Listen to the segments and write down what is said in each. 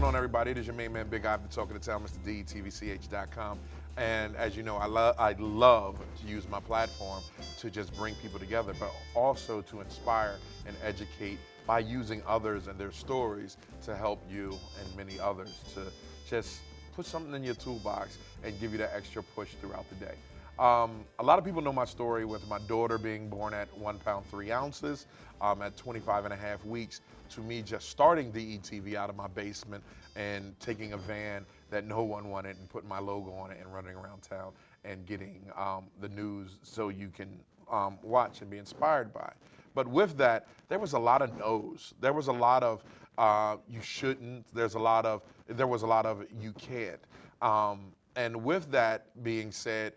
going on, everybody? It is your main man, Big Ivan, talking to town, Mr. DETV'S.com. And as you know, I love to use my platform to just bring people together, but also to inspire and educate by using others and their stories to help you and many others to just put something in your toolbox and give you that extra push throughout the day. A lot of people know my story with my daughter being born at 1 pound 3 ounces at 25 and a half weeks, to me just starting DETV out of my basement and taking a van that no one wanted and putting my logo on it and running around town and getting the news so you can watch and be inspired by. But with that, there was a lot of no's. There was a lot of you shouldn't. There was a lot of you can't. And with that being said,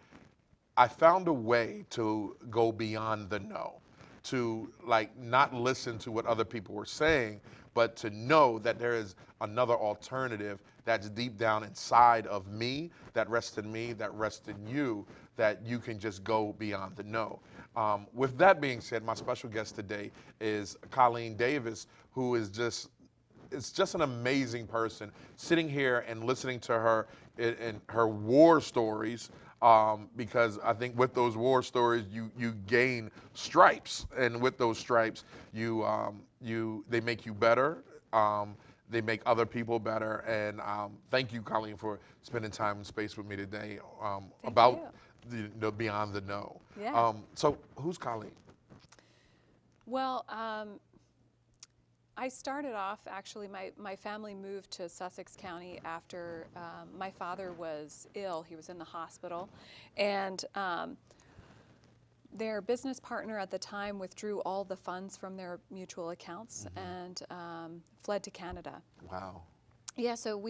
I found a way to go beyond the no, to like not listen to what other people were saying, but to know that there is another alternative that's deep down inside of me, that rests in me, that rests in you, that you can just go beyond the no. With that being said, my special guest today is Colleen Davis, who is just an amazing person. Sitting here and listening to her in her war stories, because I think with those war stories you gain stripes, and with those stripes they make you better. They make other people better. And thank you, Colleen, for spending time and space with me today about the beyond the no. Yeah. So who's Colleen? Well, I started off, actually, my family moved to Sussex County after my father was ill. He was in the hospital. And their business partner at the time withdrew all the funds from their mutual accounts and fled to Canada. Wow. Yeah, so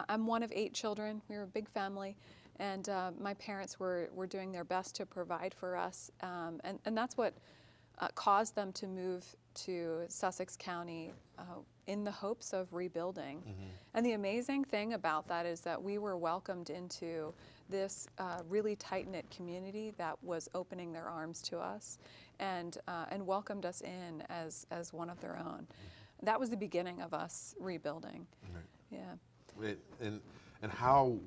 I'm one of 8 children. We were a big family. And my parents were doing their best to provide for us. And that's what caused them to move to Sussex County in the hopes of rebuilding. And the amazing thing about that is that we were welcomed into this really tight-knit community that was opening their arms to us and welcomed us in as one of their own. That was the beginning of us rebuilding. Yeah. And how,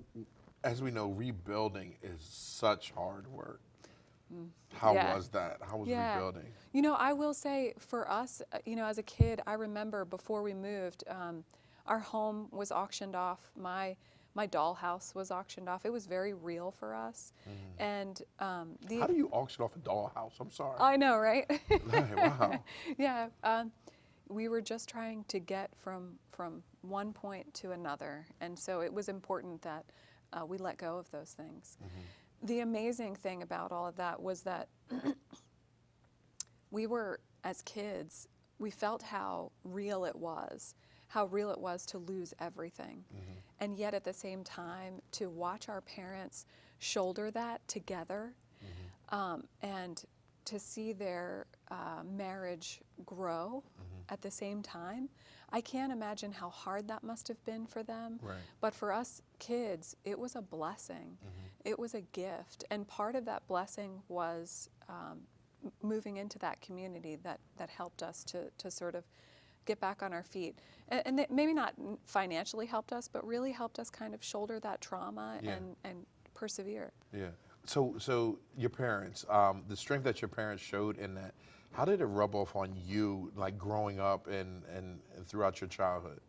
as we know, rebuilding is such hard work. How was that? How was rebuilding? You know, I will say for us, you know, as a kid, I remember before we moved, our home was auctioned off. My dollhouse was auctioned off. It was very real for us. And how do you auction off a dollhouse? I'm sorry. I know, right? Wow. Yeah. We were just trying to get from one point to another, and so it was important that we let go of those things. The amazing thing about all of that was that we were, as kids, we felt how real it was to lose everything. And yet at the same time, to watch our parents shoulder that together and to see their marriage grow at the same time. I can't imagine how hard that must have been for them. Right. But for us kids, it was a blessing. It was a gift. And part of that blessing was moving into that community that helped us to sort of get back on our feet. And maybe not financially helped us, but really helped us kind of shoulder that trauma and persevere. Yeah. So your parents, the strength that your parents showed in that, how did it rub off on you, like growing up and throughout your childhood?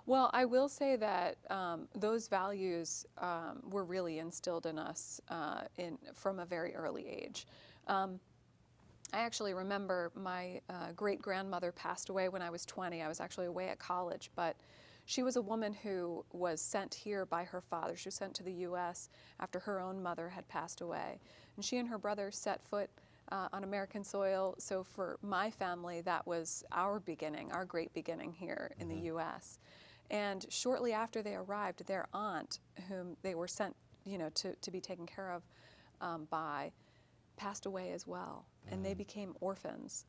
Well, I will say that those values were really instilled in us from a very early age. I actually remember my great-grandmother passed away when I was 20. I was actually away at college, but she was a woman who was sent here by her father. She was sent to the U.S. after her own mother had passed away. And she and her brother set foot on American soil. So for my family, that was our beginning, our great beginning here in the U.S. And shortly after they arrived, their aunt, whom they were sent, you know, to be taken care of by, passed away as well, and they became orphans.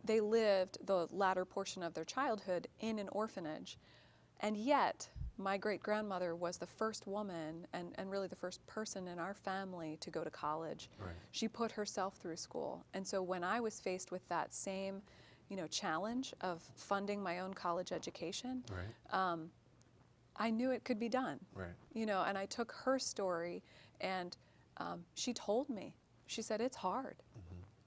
They lived the latter portion of their childhood in an orphanage, and yet my great-grandmother was the first woman and really the first person in our family to go to college. Right. She put herself through school. And so when I was faced with that same, you know, challenge of funding my own college education, Right. I knew it could be done. Right. And I took her story, and she told me, she said, it's hard.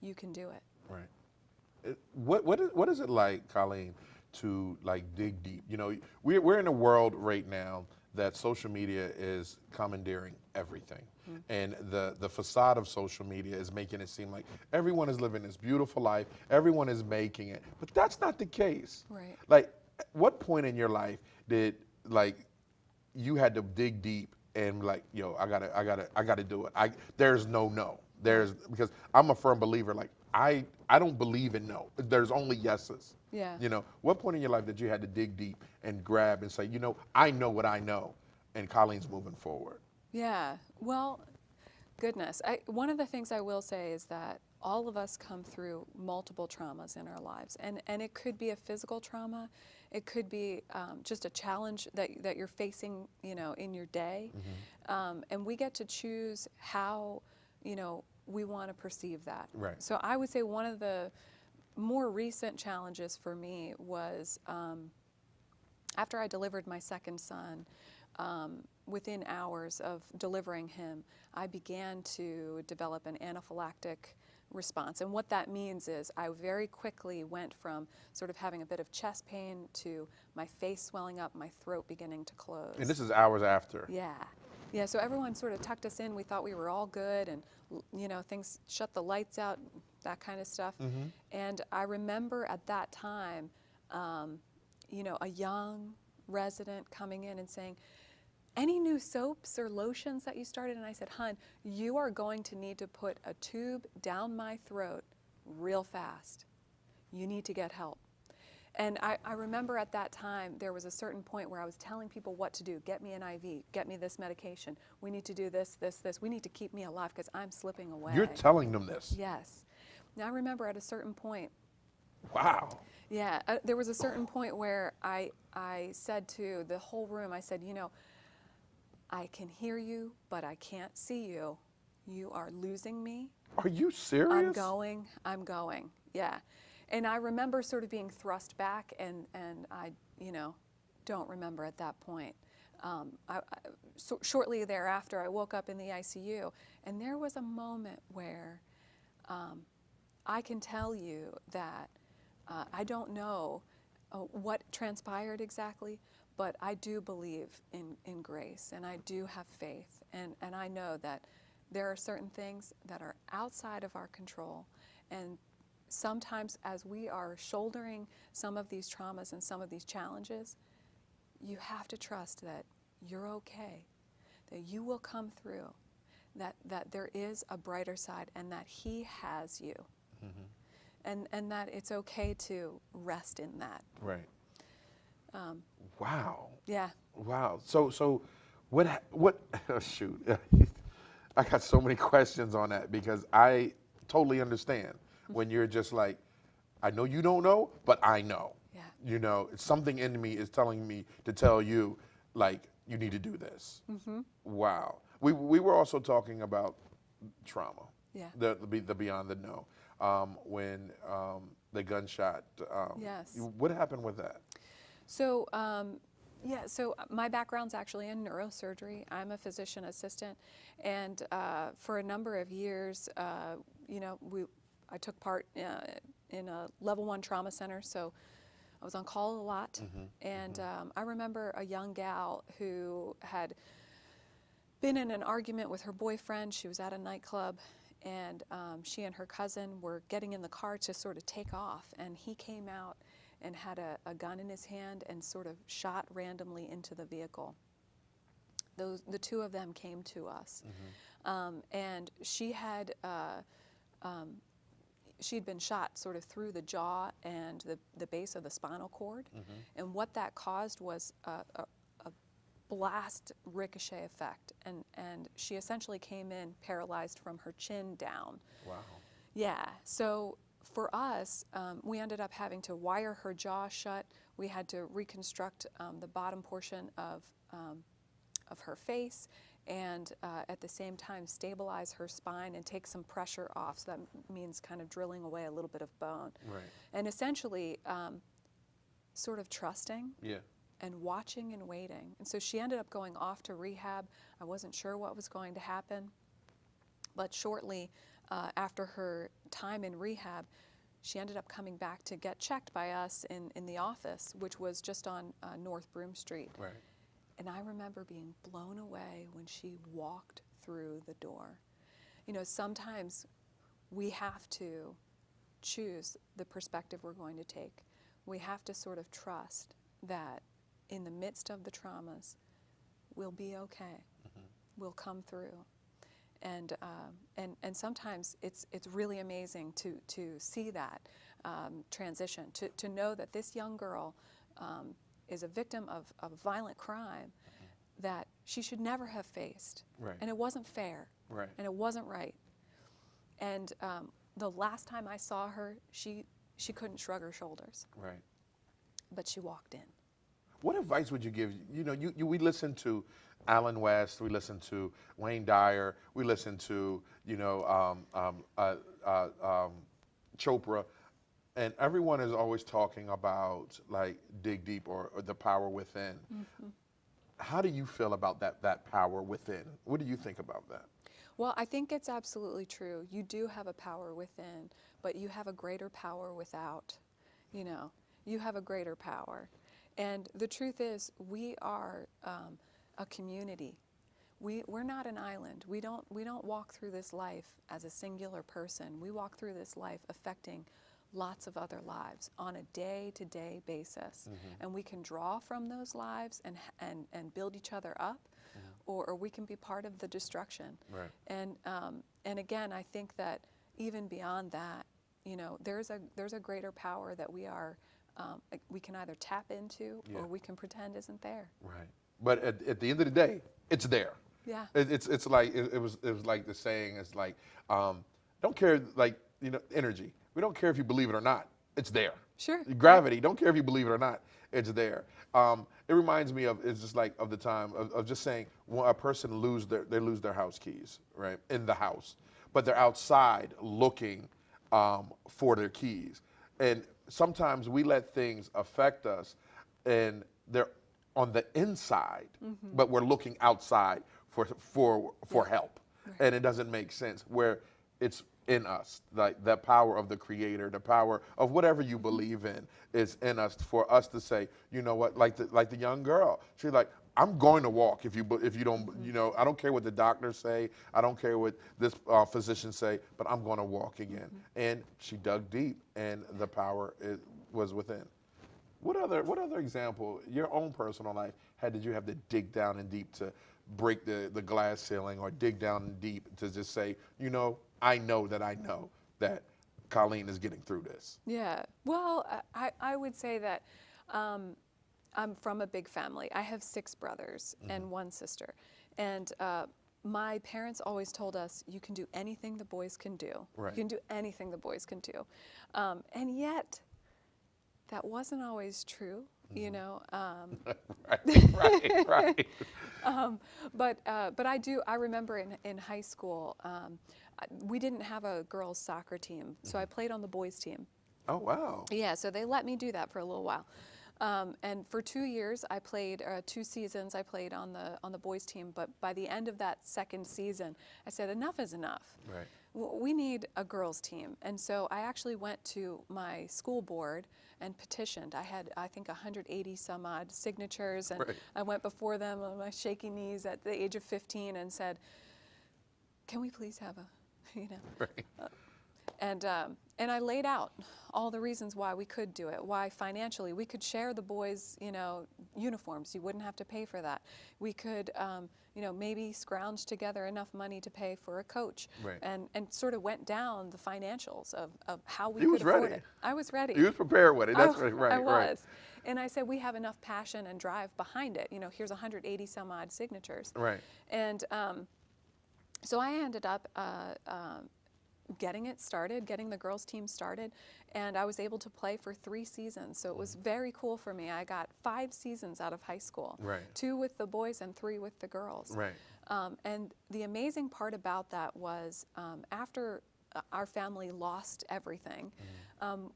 You can do it. Right. What is it like, Colleen, to like dig deep? We're in a world right now that social media is commandeering everything. And the facade of social media is making it seem like everyone is living this beautiful life, everyone is making it. But that's not the case. Right. Like, at what point in your life did like you had to dig deep and like, yo, I gotta do it. There's no. Because I'm a firm believer, like I don't believe in no. There's only yeses. Yeah. What point in your life did you had to dig deep and grab and say, I know what I know, and Colleen's moving forward? Yeah. Well, goodness. One of the things I will say is that all of us come through multiple traumas in our lives, and it could be a physical trauma, it could be just a challenge that you're facing, in your day, and we get to choose how, we want to perceive that. Right. So I would say one of the more recent challenges for me was after I delivered my second son. Within hours of delivering him, I began to develop an anaphylactic response. And what that means is I very quickly went from sort of having a bit of chest pain to my face swelling up, my throat beginning to close. And this is hours after. Yeah. Yeah, so everyone sort of tucked us in. We thought we were all good, and, things shut the lights out, that kind of stuff. And I remember at that time, a young resident coming in and saying, any new soaps or lotions that you started? And I said, hon, you are going to need to put a tube down my throat real fast. You need to get help. And I remember at that time, there was a certain point where I was telling people what to do. Get me an IV, get me this medication. We need to do this. We need to keep me alive because I'm slipping away. You're telling them this? Yes. Now I remember at a certain point. Wow. Yeah, there was a certain point where I said to the whole room, I said, I can hear you, but I can't see you. You are losing me. Are you serious? I'm going, yeah. And I remember sort of being thrust back, and I, don't remember at that point. So shortly thereafter, I woke up in the ICU, and there was a moment where I can tell you that I don't know what transpired exactly, but I do believe in grace, and I do have faith, and I know that there are certain things that are outside of our control, and sometimes as we are shouldering some of these traumas and some of these challenges, you have to trust that you're okay, that you will come through, that there is a brighter side, and that He has you, and that it's okay to rest in that. Right. Wow. Yeah. Wow. So what oh, shoot. I got so many questions on that because I totally understand when you're just like, I know you don't know, but I know. Yeah. Something in me is telling me to tell you, like, you need to do this. Wow. We were also talking about trauma. Yeah. The beyond the no. When the gunshot. Yes. What happened with that? So, so my background's actually in neurosurgery. I'm a physician assistant, and for a number of years, I took part in a level 1 trauma center, so I was on call a lot. And I remember a young gal who had been in an argument with her boyfriend. She was at a nightclub, and she and her cousin were getting in the car to sort of take off, and he came out and had a gun in his hand and sort of shot randomly into the vehicle. The two of them came to us, and she had she'd been shot sort of through the jaw and the base of the spinal cord, and what that caused was a blast ricochet effect, and she essentially came in paralyzed from her chin down. Wow. Yeah, so for us, we ended up having to wire her jaw shut. We had to reconstruct the bottom portion of her face, and at the same time stabilize her spine and take some pressure off. So that means kind of drilling away a little bit of bone. Right. And essentially, sort of trusting. Yeah. and watching and waiting. And so she ended up going off to rehab. I wasn't sure what was going to happen, but shortly after her time in rehab, she ended up coming back to get checked by us in the office, which was just on North Broome Street. Right. And I remember being blown away when she walked through the door. You know, sometimes we have to choose the perspective we're going to take. We have to sort of trust that in the midst of the traumas, we'll be okay. We'll come through. And sometimes it's really amazing to see that transition, to know that this young girl is a victim of violent crime that she should never have faced. Right. And it wasn't fair. Right. And it wasn't right. And the last time I saw her, she couldn't shrug her shoulders. Right. But she walked in. What advice would you give? You know, we listen to Alan West, we listen to Wayne Dyer, we listen to, you know, Chopra, and everyone is always talking about like dig deep or the power within. How do you feel about that power within? What do you think about that? Well, I think it's absolutely true. You do have a power within, but you have a greater power without. You know, you have a greater power. And the truth is, we are a community. We're not an island. We don't walk through this life as a singular person. We walk through this life affecting lots of other lives on a day-to-day basis. And we can draw from those lives and build each other up, or we can be part of the destruction. Right. And again, I think that even beyond that, you know, there's a greater power that we can either tap into or we can pretend isn't there. Right. But at the end of the day, it's there. Yeah. It's like it was like the saying. It's like don't care, like, you know, energy. We don't care if you believe it or not. It's there. Sure. Gravity. Don't care if you believe it or not. It's there. It reminds me of, it's just like of the time of just saying when a person lose their house keys, right, in the house, but they're outside looking for their keys. And sometimes we let things affect us, and they're on the inside, but we're looking outside for help, and it doesn't make sense. Where it's in us, like the power of the Creator, the power of whatever you believe in is in us, for us to say, you know what, like the young girl, she's like, I'm going to walk if you don't, you know, I don't care what the doctors say, I don't care what this physician say, but I'm going to walk again. And she dug deep, and the power was within. What other example, your own personal life, did you have to dig down and deep to break the glass ceiling, or dig down and deep to just say, you know that Colleen is getting through this? Yeah. Well, I would say that I'm from a big family. I have 6 brothers and 1 sister. And my parents always told us, you can do anything the boys can do. Right. You can do anything the boys can do. And yet, that wasn't always true, you know. Right. But I remember in high school, we didn't have a girls' soccer team, so I played on the boys' team. Oh, wow. Yeah, so they let me do that for a little while. And for 2 years, I played 2 seasons. I played on the boys' team. But by the end of that second season, I said, enough is enough. Right. We need a girls' team. And so I actually went to my school board and petitioned. I had, I think, 180 some odd signatures, and I went before them on my shaky knees at the age of 15 and said, "Can we please have a, you know?" And I laid out all the reasons why we could do it, why financially we could share the boys', you know, uniforms. You wouldn't have to pay for that. We could, you know, maybe scrounge together enough money to pay for a coach, and sort of went down the financials of how we could afford it. I was ready. You was prepared with it. That's right. I was. And I said, we have enough passion and drive behind it. You know, here's 180 some odd signatures. Right. And so I ended up getting it started, getting the girls' team started, and I was able to play for 3 seasons. So it was very cool for me. I got 5 seasons out of high school, 2 with the boys and 3 with the girls. And the amazing part about that was after our family lost everything.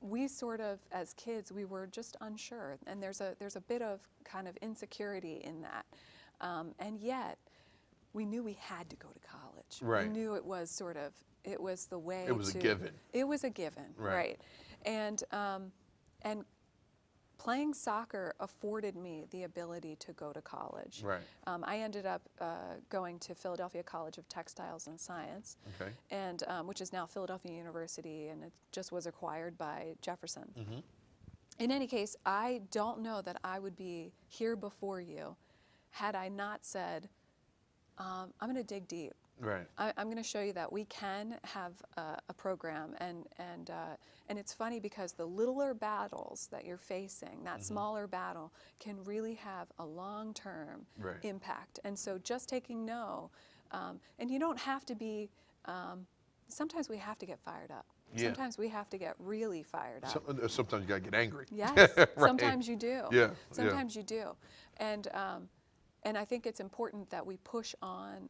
We sort of, as kids, we were just unsure, and there's a bit of kind of insecurity in that, and yet we knew we had to go to college. Right. We knew it was the way. It was a given. It was a given, right? And playing soccer afforded me the ability to go to college. Right. I ended up going to Philadelphia College of Textiles and Science, Okay. and which is now Philadelphia University, and it just was acquired by Jefferson. In any case, I don't know that I would be here before you had I not said, I'm going to dig deep. Right. I'm going to show you that we can have a program, and it's funny because the littler battles that you're facing, that smaller battle, can really have a long-term impact. And so just taking no, and you don't have to be. Sometimes we have to get fired up. Yeah. Sometimes we have to get really fired up. Sometimes you gotta get angry. Yes. Right. Sometimes you do. Yeah. Sometimes you do, and I think it's important that we push on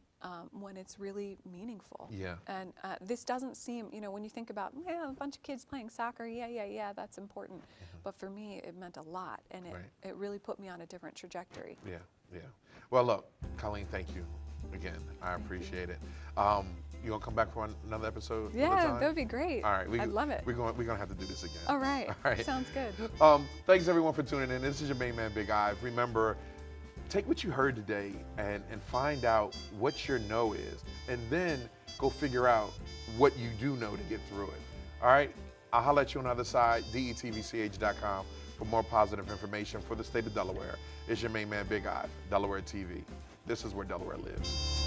when it's really meaningful. Yeah. And this doesn't seem, when you think about, a bunch of kids playing soccer, yeah, that's important. But for me, it meant a lot, and it really put me on a different trajectory. Yeah, yeah. Well, look, Colleen, thank you again. I appreciate it. You gonna come back for another episode? Yeah, that would be great. All right, I'd love it. We're gonna have to do this again. All right. All right. Sounds good. Thanks everyone for tuning in. This is your main man, Big Ive. Remember, take what you heard today and find out what your no is, and then go figure out what you do know to get through it. All right? I'll holler at you on the other side, DETV'S.com, for more positive information for the state of Delaware. It's your main man, Big Ive, Delaware TV. This is where Delaware lives.